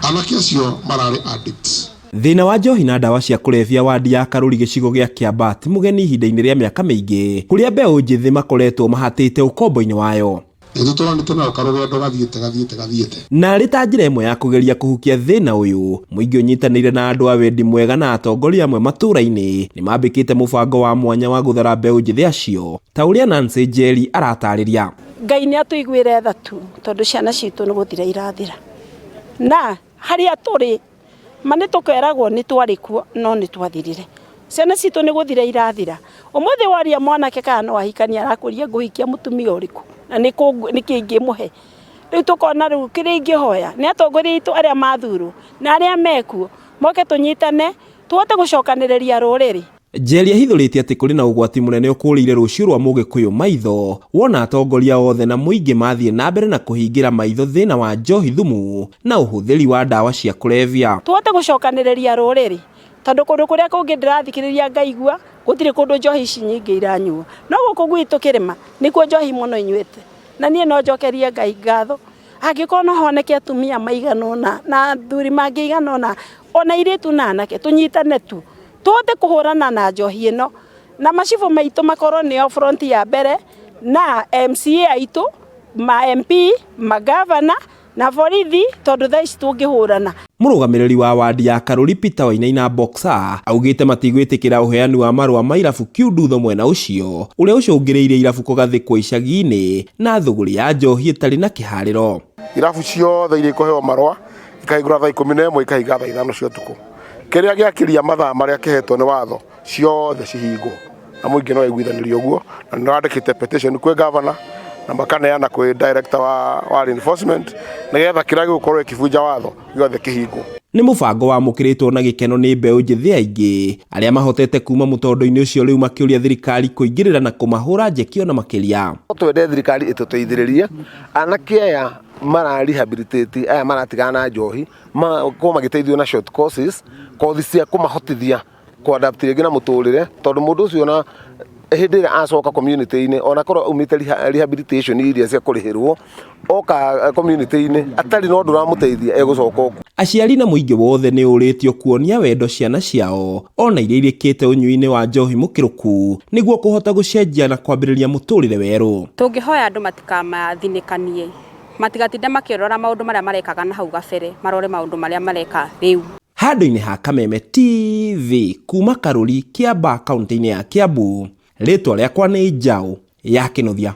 anake acio mararĩ addicts. Thina wa njohi na ndawa cia kulevya wadi ya Karuri gicigo gia Kiambu ti mugeni ihinda-inĩ rĩa mĩaka mĩingĩ kuria mbeũ njĩthĩ makoretwo mahatĩte ũkombo-inĩ wayo. Na rĩ ta njĩra ĩmwe ya kũgeria kũhukia thĩna ũyũ, mũingĩ ũnyitanĩire na andũ a wendi mwega na atongoria amwe matũra-inĩ nĩ mambĩkĩte mũbango wa mwanya wa gũthara mbeũ njĩthĩ acio, ta ũrĩa Nancy Njeri aratarĩria. Ngai nĩ atũiguĩre tha tu tondũ ciana citũ nĩ gũthira irathira, na harĩa tũrĩ mane tũkeragwo nĩ twarĩ kuo no nĩ twathirire. Ciana citũ nĩ gũthira irathira. Ũmũthĩ waria mwanake kana no ahikania arakũria ngũhikia mũtumia ũrĩkũ na nĩ kĩngĩ mũhe. Rĩu tũkona rĩu kĩrĩa ingĩhoya nĩ atongoria aitũ arĩa mathurwo na arĩa mekuo moke tũnyitane tuhote gũcokanĩrĩria rũrĩrĩ. Njeri ahithũrĩtie atĩ kũrĩ na ũgwati mũnene ũkũrĩire rũciũ rwa Mũgĩkũyũ maitho wona atongoria othe na mũingĩ mathiĩ na mbere na kũhingĩra maitho thĩna wa njohi thumu na ũhũthĩri wa ndawa cia kulevya. Tuhote gũcokanĩrĩria rũrĩrĩ tondũ kũndũ kũrĩa kũngĩ ndĩrathikĩrĩria ngaigua gũtirĩ kũndũ njohi ici nyingĩ iranyuo, no gũkũ gwitũ kĩrĩma nĩkuo njohi mũno inyuĩte, na niĩ no njokerie Ngai ngatho angĩkorwo no honeke atumia maigana ũna na athuri mangĩigana ũna ona airĩtu na anake tũnyitane tu tuhote kũhũrana na njohi ĩno na macibũ maitũ makorwo nĩo front ya mbere na MCA aitũ, ma MP, magavana na borithi tondũ thaa ici tũngĩhũrana. Mũrũgamĩrĩri wa wadi ya Karuri Peter Wainaina Boxer augĩte matigwĩtĩkĩra ũheani wa marũa ma irabu kiundutho mwena ũcio ũrĩa ũcũngĩrĩirie irabu kũgathĩkwo icagi-inĩ na thũgũrĩ ya njohi ĩtarĩ na kĩharĩro. Irabu ciothe irĩ kũheo marũa ikahingũra thaa 11 ikahinga thaa 5 cia ũtukũ. Kĩrĩa gĩakĩria mathaa marĩa kĩhetwo nĩ watho ciothe cihingwo na mũingĩ no aiguithanĩrio ũguo, na nĩ wandĩkĩte petition kwĩ governor na makaneana kwĩ director wa enforcement nĩgetha kĩrĩa gĩgũkorwo gĩkĩbunja watho gĩothe kĩhingwo. Nĩ mũbango wamũkĩrĩtwo na gĩkeno nĩ mbeũ njĩthĩ aingĩ arĩa mahotete kuma mũtondo-inĩ ũcio rĩu makĩũria thirikari kũingĩrĩra na kũmahũra njeki ona makĩria. Twende thirikari ĩtũteithĩrĩrie anake aya mararehabilitate aya maratigana na njohi makorwo magĩteithio na short courses, kothi cia kũmahotithia kũadapt rĩngĩ na mũtũrĩre, tondũ mũndũ ũcio na hĩndĩ ĩrĩa acoka community-inĩ ona korwo umĩte rehabilitation iria cia kũrĩhĩrwo oka community-inĩ atarĩ na ũndũ ũramũteithia egũcoka ũguo. Aciari na mũingĩ wothe nĩ ũrĩtio kuonia wendo ciana ciao ona iria irĩkĩte ũnyui-inĩ wa njohi mũkĩrũku nĩguo kũhota gũcenjia na kwambĩrĩria mũtũrĩre werũ. Tũngĩhoya andũ matikamathinĩkanie, matigatinde makĩrora maũndũ marĩa marekaga na hau gabere, marore maũndũ marĩa mareka rĩu. Handũ-inĩ ha Kameme TV kuma Karuri, Kiambu, kaunti-inĩ ya Kiambu, rĩtwa rĩakwa nĩ Njaũ ya Kĩnuthia.